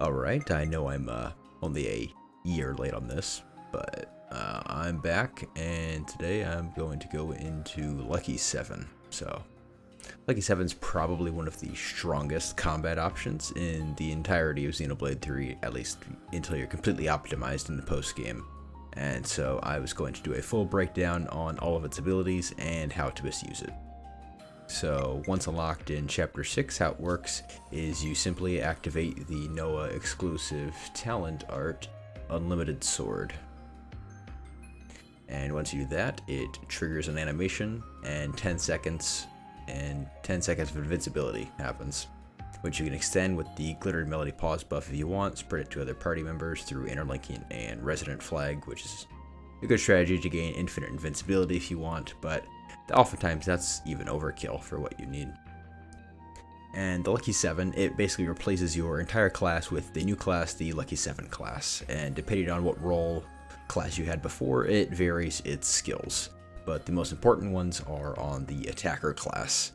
Alright, I know I'm only a year late on this, but I'm back, and today I'm going to go into Lucky 7. So, Lucky 7 is probably one of the strongest combat options in the entirety of Xenoblade 3, at least until you're completely optimized in the post-game. And so I was going to do a full breakdown on all of its abilities and how to misuse it. So once unlocked in Chapter 6, how it works is you simply activate the Noah exclusive talent art, Unlimited Sword. And once you do that, it triggers an animation and 10 seconds of invincibility happens, which you can extend with the Glittered Melody pause buff if you want, spread it to other party members through interlinking and Resident Flag, which is a good strategy to gain infinite invincibility if you want, but oftentimes that's even overkill for what you need. And the Lucky 7, it basically replaces your entire class with the new class, the Lucky 7 class, and depending on what role class you had before, it varies its skills. But the most important ones are on the attacker class.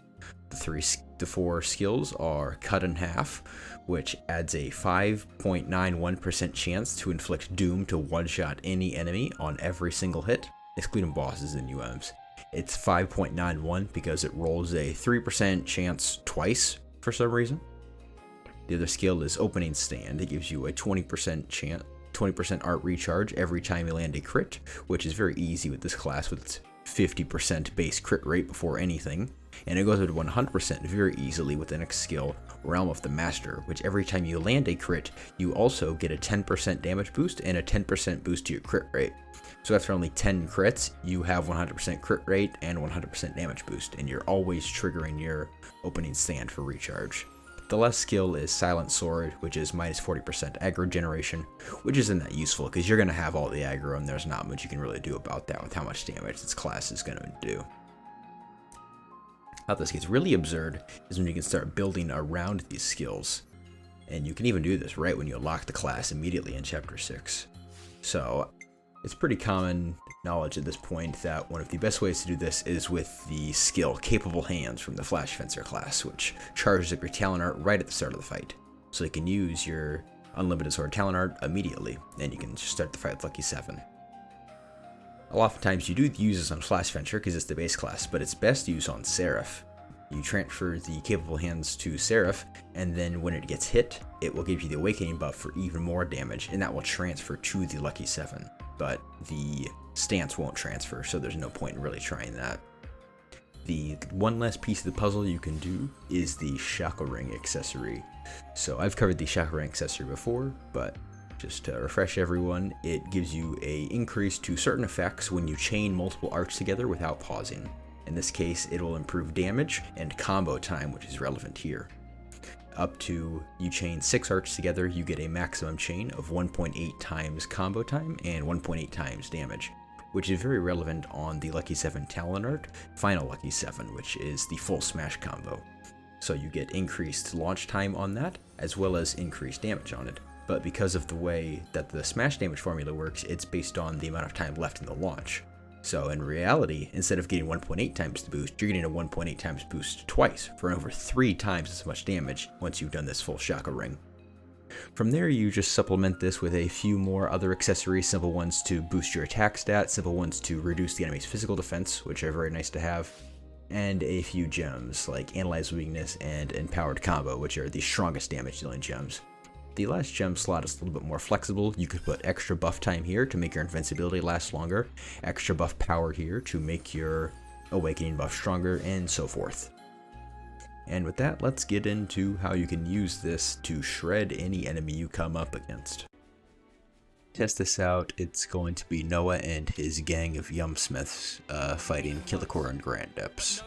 The four skills are Cut in Half, which adds a 5.91% chance to inflict doom to one-shot any enemy on every single hit, excluding bosses and UMs. It's 5.91 because it rolls a 3% chance twice for some reason. The other skill is Opening Stand. It gives you a 20% art recharge every time you land a crit, which is very easy with this class with its 50% base crit rate before anything. And it goes up to 100% very easily with the next skill, Realm of the Master, which every time you land a crit, you also get a 10% damage boost and a 10% boost to your crit rate. So after only 10 crits, you have 100% crit rate and 100% damage boost, and you're always triggering your Opening Stand for recharge. The last skill is Silent Sword, which is minus 40% aggro generation, which isn't that useful because you're going to have all the aggro and there's not much you can really do about that with how much damage this class is going to do. How this gets really absurd is when you can start building around these skills. And you can even do this right when you unlock the class immediately in Chapter 6. So it's pretty common knowledge at this point that one of the best ways to do this is with the skill Capable Hands from the Flash Fencer class, which charges up your talent art right at the start of the fight. So you can use your Unlimited Sword talent art immediately, and you can just start the fight with Lucky 7. Oftentimes you do use this on Flash Fencer because it's the base class, but it's best used on Seraph. You transfer the Capable Hands to Seraph, and then when it gets hit, it will give you the Awakening buff for even more damage, and that will transfer to the Lucky 7. But the stance won't transfer, so there's no point in really trying that. The one last piece of the puzzle you can do is the Chakra Ring accessory. So I've covered the Chakra Ring accessory before, but just to refresh everyone, it gives you an increase to certain effects when you chain multiple arcs together without pausing. In this case, it will improve damage and combo time, which is relevant here. Up to you chain 6 arcs together, you get a maximum chain of 1.8 times combo time and 1.8 times damage, which is very relevant on the Lucky 7 talent art, Final Lucky 7, which is the full smash combo. So you get increased launch time on that, as well as increased damage on it. But because of the way that the smash damage formula works, it's based on the amount of time left in the launch. So in reality, instead of getting 1.8 times the boost, you're getting a 1.8 times boost twice for over 3 times as much damage once you've done this full Chakra Ring. From there, you just supplement this with a few more other accessories, simple ones to boost your attack stat, simple ones to reduce the enemy's physical defense, which are very nice to have, and a few gems like Analyze Weakness and Empowered Combo, which are the strongest damage dealing gems. The last gem slot is a little bit more flexible. You could put extra buff time here to make your invincibility last longer, extra buff power here to make your awakening buff stronger, and so forth. And with that, let's get into how you can use this to shred any enemy you come up against. Test this out, it's going to be Noah and his gang of Yumsmiths fighting Killikor and Grand Depths.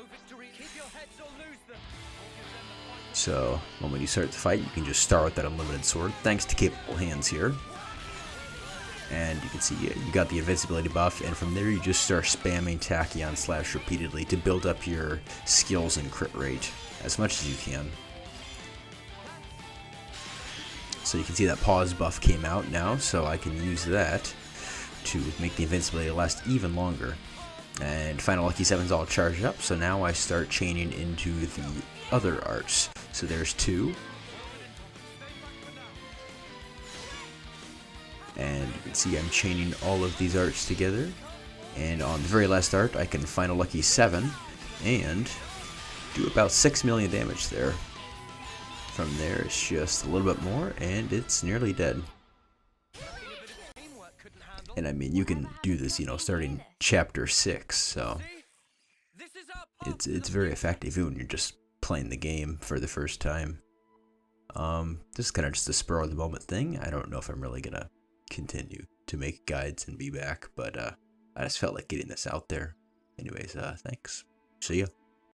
So, when you start the fight, you can just start with that Unlimited Sword, thanks to Capable Hands here. And you can see you got the invincibility buff, and from there you just start spamming Tachyon Slash repeatedly to build up your skills and crit rate as much as you can. So you can see that pause buff came out now, so I can use that to make the invincibility last even longer. And Final Lucky 7's all charged up, so now I start chaining into the other arts. So there's 2. And you can see I'm chaining all of these arts together. And on the very last art, I can find a lucky 7 and do about 6 million damage there. From there, it's just a little bit more, and it's nearly dead. And I mean, you can do this, you know, starting chapter 6, so it's very effective even when you're just playing the game for the first time. This is kind of just a spur of the moment thing. I don't know if I'm really gonna continue to make guides and be back, but I just felt like getting this out there. Anyways, thanks. See ya.